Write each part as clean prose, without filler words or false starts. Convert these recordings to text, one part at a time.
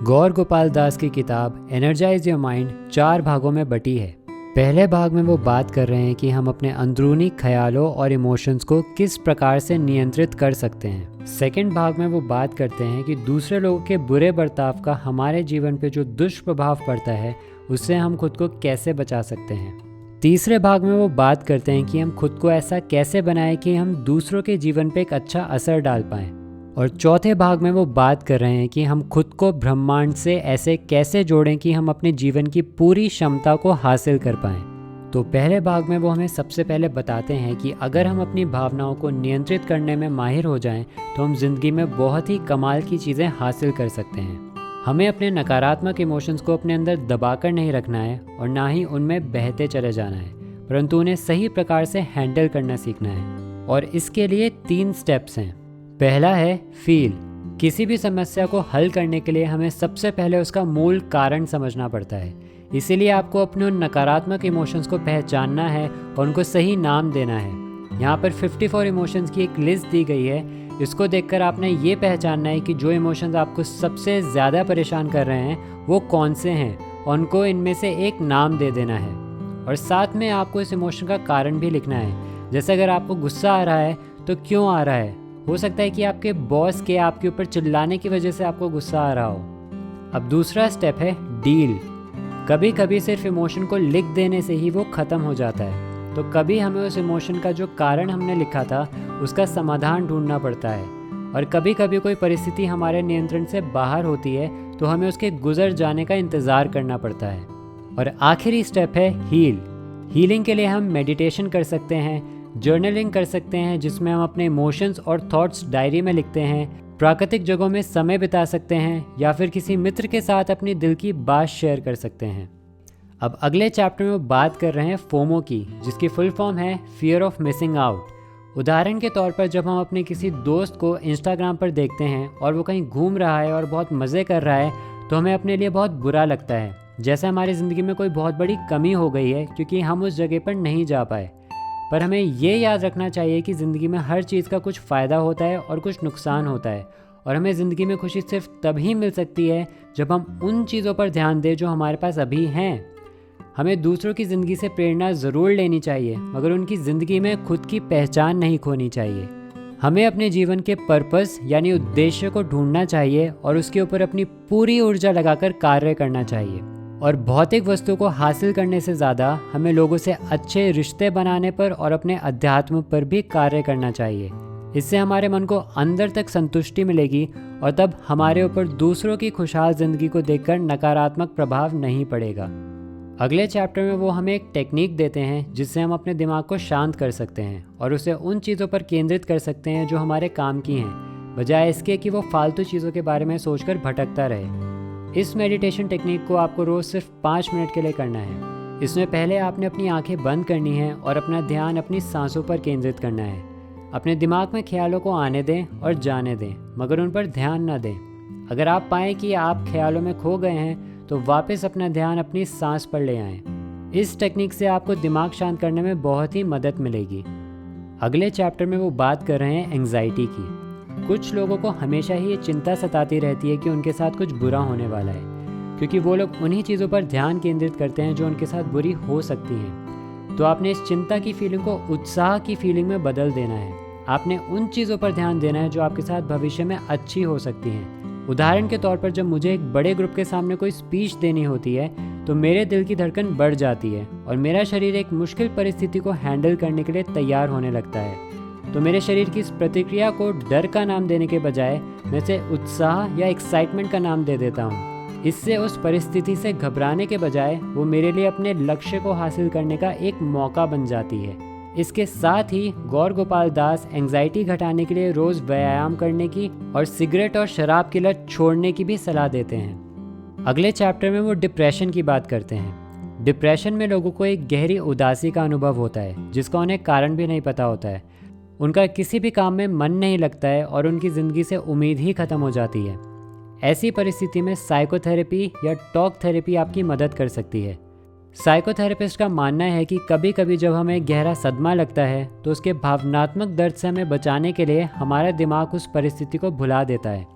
गौर गोपाल दास की किताब energise your mind 4 भागों में बटी है। पहले भाग में वो बात कर रहे हैं कि हम अपने अंदरूनी ख्यालों और इमोशंस को किस प्रकार से नियंत्रित कर सकते हैं। सेकंड भाग में वो बात करते हैं कि दूसरे लोगों के बुरे बर्ताव का हमारे जीवन पे जो दुष्प्रभाव पड़ता है उससे हम खुद को कैसे बचा सकते हैं। तीसरे भाग में वो बात करते हैं कि हम खुद को ऐसा कैसे बनाएं कि हम दूसरों के जीवन पे एक अच्छा असर डाल पाएं। और चौथे भाग में वो बात कर रहे हैं कि हम खुद को ब्रह्मांड से ऐसे कैसे जोड़ें कि हम अपने जीवन की पूरी क्षमता को हासिल कर पाएं। तो पहले भाग में वो हमें सबसे पहले बताते हैं कि अगर हम अपनी भावनाओं को नियंत्रित करने में माहिर हो जाएं तो हम जिंदगी में बहुत ही कमाल की चीज़ें हासिल कर सकते हैं। हमें अपने नकारात्मक इमोशंस को अपने अंदर दबाकर नहीं रखना है और ना ही उनमें बहते चले जाना है, परंतु उन्हें सही प्रकार से हैंडल करना सीखना है। और इसके लिए 3 स्टेप्स हैं। पहला है फील। किसी भी समस्या को हल करने के लिए हमें सबसे पहले उसका मूल कारण समझना पड़ता है। इसीलिए आपको अपने उन नकारात्मक इमोशंस को पहचानना है और उनको सही नाम देना है। यहाँ पर 54 इमोशंस की एक लिस्ट दी गई है। इसको देखकर आपने ये पहचानना है कि जो इमोशंस आपको सबसे ज़्यादा परेशान कर रहे हैं वो कौन से हैं और उनको इनमें से एक नाम दे देना है। और साथ में आपको इस इमोशन का कारण भी लिखना है। जैसे अगर आपको गुस्सा आ रहा है तो क्यों आ रहा है। हो सकता है कि आपके बॉस के आपके ऊपर चिल्लाने की वजह से आपको गुस्सा आ रहा हो। अब दूसरा स्टेप है डील। कभी कभी सिर्फ इमोशन को लिख देने से ही वो ख़त्म हो जाता है, तो कभी हमें उस इमोशन का जो कारण हमने लिखा था उसका समाधान ढूंढना पड़ता है। और कभी कभी कोई परिस्थिति हमारे नियंत्रण से बाहर होती है तो हमें उसके गुजर जाने का इंतज़ार करना पड़ता है। और आखिरी स्टेप है हील। हीलिंग के लिए हम मेडिटेशन कर सकते हैं, जर्नलिंग कर सकते हैं जिसमें हम अपने इमोशंस और थॉट्स डायरी में लिखते हैं, प्राकृतिक जगहों में समय बिता सकते हैं या फिर किसी मित्र के साथ अपनी दिल की बात शेयर कर सकते हैं। अब अगले चैप्टर में वो बात कर रहे हैं फोमो की, जिसकी फुल फॉर्म है फियर ऑफ मिसिंग आउट। उदाहरण के तौर पर जब हम अपने किसी दोस्त को इंस्टाग्राम पर देखते हैं और वो कहीं घूम रहा है और बहुत मज़े कर रहा है तो हमें अपने लिए बहुत बुरा लगता है, जैसे हमारी ज़िंदगी में कोई बहुत बड़ी कमी हो गई है क्योंकि हम उस जगह पर नहीं जा पाए। पर हमें ये याद रखना चाहिए कि ज़िंदगी में हर चीज़ का कुछ फ़ायदा होता है और कुछ नुकसान होता है, और हमें ज़िंदगी में खुशी सिर्फ तभी मिल सकती है जब हम उन चीज़ों पर ध्यान दें जो हमारे पास अभी हैं। हमें दूसरों की ज़िंदगी से प्रेरणा ज़रूर लेनी चाहिए, मगर उनकी ज़िंदगी में खुद की पहचान नहीं खोनी चाहिए। हमें अपने जीवन के पर्पस यानी उद्देश्य को ढूंढना चाहिए और उसके ऊपर अपनी पूरी ऊर्जा लगाकर कार्य करना चाहिए। और भौतिक वस्तु को हासिल करने से ज़्यादा हमें लोगों से अच्छे रिश्ते बनाने पर और अपने अध्यात्म पर भी कार्य करना चाहिए। इससे हमारे मन को अंदर तक संतुष्टि मिलेगी और तब हमारे ऊपर दूसरों की खुशहाल ज़िंदगी को देखकर नकारात्मक प्रभाव नहीं पड़ेगा। अगले चैप्टर में वो हमें एक टेक्निक देते हैं जिससे हम अपने दिमाग को शांत कर सकते हैं और उसे उन चीज़ों पर केंद्रित कर सकते हैं जो हमारे काम की हैं, बजाय इसके कि वो फालतू चीज़ों के बारे में सोचकर भटकता रहे। इस मेडिटेशन टेक्निक को आपको रोज़ सिर्फ 5 मिनट के लिए करना है। इसमें पहले आपने अपनी आंखें बंद करनी है और अपना ध्यान अपनी सांसों पर केंद्रित करना है। अपने दिमाग में ख्यालों को आने दें और जाने दें, मगर उन पर ध्यान न दें। अगर आप पाएँ कि आप ख्यालों में खो गए हैं तो वापस अपना ध्यान अपनी सांस पर ले आएँ। इस टेक्निक से आपको दिमाग शांत करने में बहुत ही मदद मिलेगी। अगले चैप्टर में वो बात कर रहे हैं एंग्जाइटी की। कुछ लोगों को हमेशा ही ये चिंता सताती रहती है कि उनके साथ कुछ बुरा होने वाला है, क्योंकि वो लोग उन्हीं चीज़ों पर ध्यान केंद्रित करते हैं जो उनके साथ बुरी हो सकती हैं। तो आपने इस चिंता की फीलिंग को उत्साह की फीलिंग में बदल देना है। आपने उन चीज़ों पर ध्यान देना है जो आपके साथ भविष्य में अच्छी हो सकती हैं। उदाहरण के तौर पर जब मुझे एक बड़े ग्रुप के सामने कोई स्पीच देनी होती है तो मेरे दिल की धड़कन बढ़ जाती है और मेरा शरीर एक मुश्किल परिस्थिति को हैंडल करने के लिए तैयार होने लगता है। तो मेरे शरीर की इस प्रतिक्रिया को डर का नाम देने के बजाय मैं इसे उत्साह या एक्साइटमेंट का नाम दे देता हूँ। इससे उस परिस्थिति से घबराने के बजाय वो मेरे लिए अपने लक्ष्य को हासिल करने का एक मौका बन जाती है। इसके साथ ही गौर गोपाल दास एंग्जाइटी घटाने के लिए रोज़ व्यायाम करने की और सिगरेट और शराब की लत छोड़ने की भी सलाह देते हैं। अगले चैप्टर में वो डिप्रेशन की बात करते हैं। डिप्रेशन में लोगों को एक गहरी उदासी का अनुभव होता है जिसका उन्हें कारण भी नहीं पता होता है। उनका किसी भी काम में मन नहीं लगता है और उनकी ज़िंदगी से उम्मीद ही ख़त्म हो जाती है। ऐसी परिस्थिति में साइकोथेरेपी या टॉक थेरेपी आपकी मदद कर सकती है। साइकोथेरेपिस्ट का मानना है कि कभी कभी जब हमें गहरा सदमा लगता है तो उसके भावनात्मक दर्द से हमें बचाने के लिए हमारा दिमाग उस परिस्थिति को भुला देता है।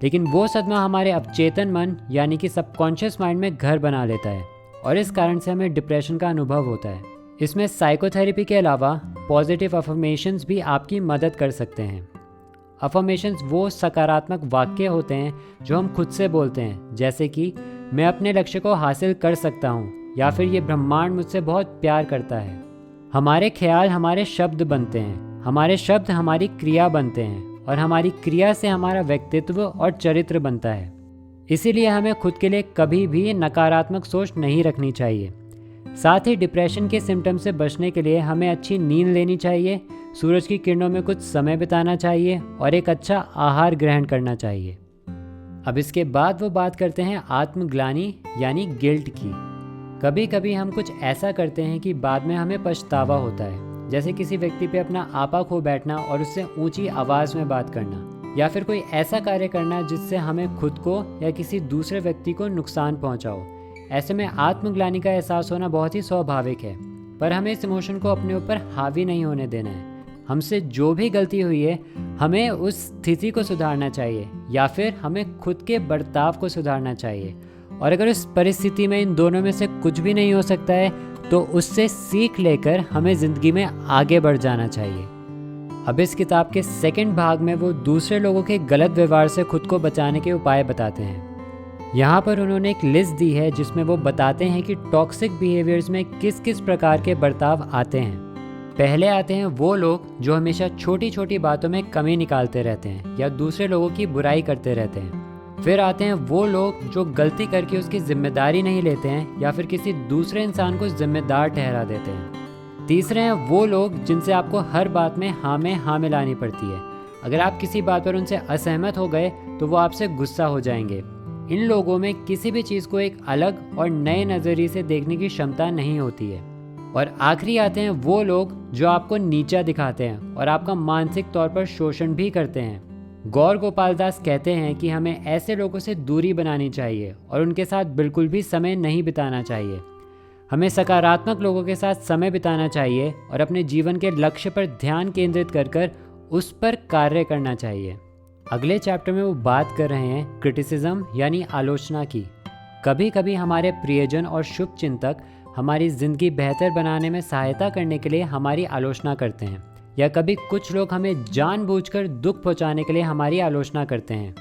लेकिन वो सदमा हमारे अवचेतन मन यानी कि सबकॉन्शियस माइंड में घर बना लेता है और इस कारण से हमें डिप्रेशन का अनुभव होता है। इसमें साइकोथेरेपी के अलावा पॉजिटिव अफर्मेशंस भी आपकी मदद कर सकते हैं। अफर्मेशंस वो सकारात्मक वाक्य होते हैं जो हम खुद से बोलते हैं, जैसे कि मैं अपने लक्ष्य को हासिल कर सकता हूँ या फिर ये ब्रह्मांड मुझसे बहुत प्यार करता है। हमारे ख्याल हमारे शब्द बनते हैं, हमारे शब्द हमारी क्रिया बनते हैं और हमारी क्रिया से हमारा व्यक्तित्व और चरित्र बनता है। इसीलिए हमें खुद के लिए कभी भी नकारात्मक सोच नहीं रखनी चाहिए। साथ ही डिप्रेशन के सिम्टम से बचने के लिए हमें अच्छी नींद लेनी चाहिए, सूरज की किरणों में कुछ समय बिताना चाहिए और एक अच्छा आहार ग्रहण करना चाहिए। अब इसके बाद वो बात करते हैं आत्मग्लानि यानी गिल्ट की। कभी कभी हम कुछ ऐसा करते हैं कि बाद में हमें पछतावा होता है, जैसे किसी व्यक्ति पे अपना आपा खो बैठना और उससे ऊंची आवाज़ में बात करना, या फिर कोई ऐसा कार्य करना जिससे हमें खुद को या किसी दूसरे व्यक्ति को नुकसान पहुंचाओ। ऐसे में आत्मग्लानि का एहसास होना बहुत ही स्वाभाविक है, पर हमें इस इमोशन को अपने ऊपर हावी नहीं होने देना है। हमसे जो भी गलती हुई है हमें उस स्थिति को सुधारना चाहिए या फिर हमें खुद के बर्ताव को सुधारना चाहिए। और अगर उस परिस्थिति में इन दोनों में से कुछ भी नहीं हो सकता है तो उससे सीख लेकर हमें ज़िंदगी में आगे बढ़ जाना चाहिए। अब इस किताब के सेकंड भाग में वो दूसरे लोगों के गलत व्यवहार से खुद को बचाने के उपाय बताते हैं। यहाँ पर उन्होंने एक लिस्ट दी है जिसमें वो बताते हैं कि टॉक्सिक बिहेवियर्स में किस किस प्रकार के बर्ताव आते हैं। पहले आते हैं वो लोग जो हमेशा छोटी छोटी बातों में कमी निकालते रहते हैं या दूसरे लोगों की बुराई करते रहते हैं। फिर आते हैं वो लोग जो गलती करके उसकी जिम्मेदारी नहीं लेते हैं या फिर किसी दूसरे इंसान को जिम्मेदार ठहरा देते हैं। तीसरे हैं वो लोग जिनसे आपको हर बात में हाँ मिलानी पड़ती है। अगर आप किसी बात पर उनसे असहमत हो गए तो वो आपसे गुस्सा हो जाएंगे। इन लोगों में किसी भी चीज़ को एक अलग और नए नज़रिए से देखने की क्षमता नहीं होती है। और आखिरी आते हैं वो लोग जो आपको नीचा दिखाते हैं और आपका मानसिक तौर पर शोषण भी करते हैं। गौर गोपाल दास कहते हैं कि हमें ऐसे लोगों से दूरी बनानी चाहिए और उनके साथ बिल्कुल भी समय नहीं बिताना चाहिए। हमें सकारात्मक लोगों के साथ समय बिताना चाहिए और अपने जीवन के लक्ष्य पर ध्यान केंद्रित कर उस पर कार्य करना चाहिए। अगले चैप्टर में वो बात कर रहे हैं क्रिटिसिज्म यानी आलोचना की। कभी कभी हमारे प्रियजन और शुभ चिंतक हमारी ज़िंदगी बेहतर बनाने में सहायता करने के लिए हमारी आलोचना करते हैं, या कभी कुछ लोग हमें जानबूझकर दुख पहुंचाने के लिए हमारी आलोचना करते हैं।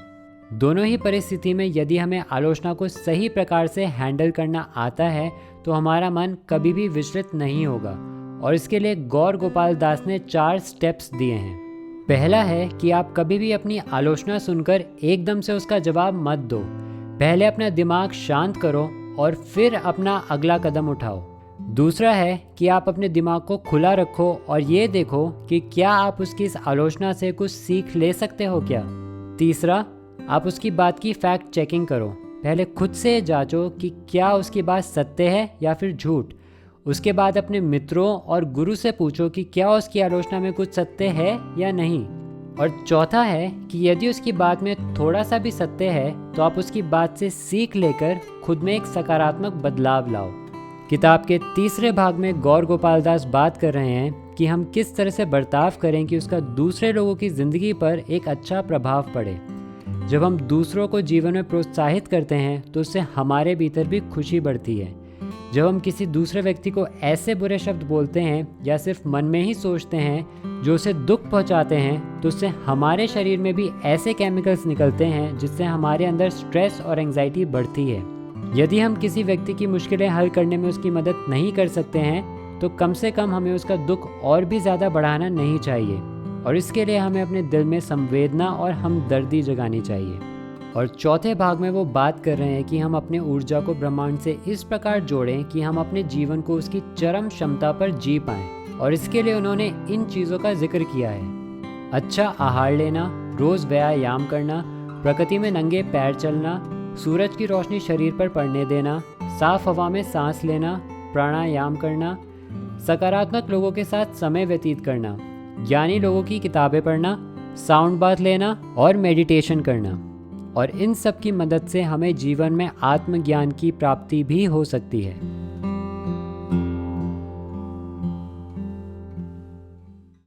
दोनों ही परिस्थिति में यदि हमें आलोचना को सही प्रकार से हैंडल करना आता है तो हमारा मन कभी भी विचलित नहीं होगा। और इसके लिए गौर गोपाल दास ने 4 स्टेप्स दिए हैं। पहला है कि आप कभी भी अपनी आलोचना सुनकर एकदम से उसका जवाब मत दो। पहले अपना दिमाग शांत करो और फिर अपना अगला कदम उठाओ। दूसरा है कि आप अपने दिमाग को खुला रखो और ये देखो कि क्या आप उसकी इस आलोचना से कुछ सीख ले सकते हो क्या। तीसरा, आप उसकी बात की फैक्ट चेकिंग करो। पहले खुद से जांचो कि क्या उसकी बात सत्य है या फिर झूठ। उसके बाद अपने मित्रों और गुरु से पूछो कि क्या उसकी आलोचना में कुछ सत्य है या नहीं। और चौथा है कि यदि उसकी बात में थोड़ा सा भी सत्य है तो आप उसकी बात से सीख लेकर खुद में एक सकारात्मक बदलाव लाओ। किताब के तीसरे भाग में गौर गोपाल दास बात कर रहे हैं कि हम किस तरह से बर्ताव करें कि उसका दूसरे लोगों की ज़िंदगी पर एक अच्छा प्रभाव पड़े। जब हम दूसरों को जीवन में प्रोत्साहित करते हैं तो उससे हमारे भीतर भी खुशी बढ़ती है। जब हम किसी दूसरे व्यक्ति को ऐसे बुरे शब्द बोलते हैं या सिर्फ मन में ही सोचते हैं जो उसे दुख पहुंचाते हैं तो उससे हमारे शरीर में भी ऐसे केमिकल्स निकलते हैं जिससे हमारे अंदर स्ट्रेस और एंजाइटी बढ़ती है। यदि हम किसी व्यक्ति की मुश्किलें हल करने में उसकी मदद नहीं कर सकते हैं तो कम से कम हमें उसका दुख और भी ज़्यादा बढ़ाना नहीं चाहिए और इसके लिए हमें अपने दिल में संवेदना और हमदर्दी जगानी चाहिए। और चौथे भाग में वो बात कर रहे हैं कि हम अपने ऊर्जा को ब्रह्मांड से इस प्रकार जोड़ें कि हम अपने जीवन को उसकी चरम क्षमता पर जी पाएं। और इसके लिए उन्होंने इन चीज़ों का जिक्र किया है। अच्छा आहार लेना, रोज़ व्यायाम करना, प्रकृति में नंगे पैर चलना, सूरज की रोशनी शरीर पर पड़ने देना, साफ हवा में सांस लेना, प्राणायाम करना, सकारात्मक लोगों के साथ समय व्यतीत करना, ज्ञानी लोगों की किताबें पढ़ना, साउंड बाथ लेना और मेडिटेशन करना। और इन सब की मदद से हमें जीवन में आत्मज्ञान की प्राप्ति भी हो सकती है।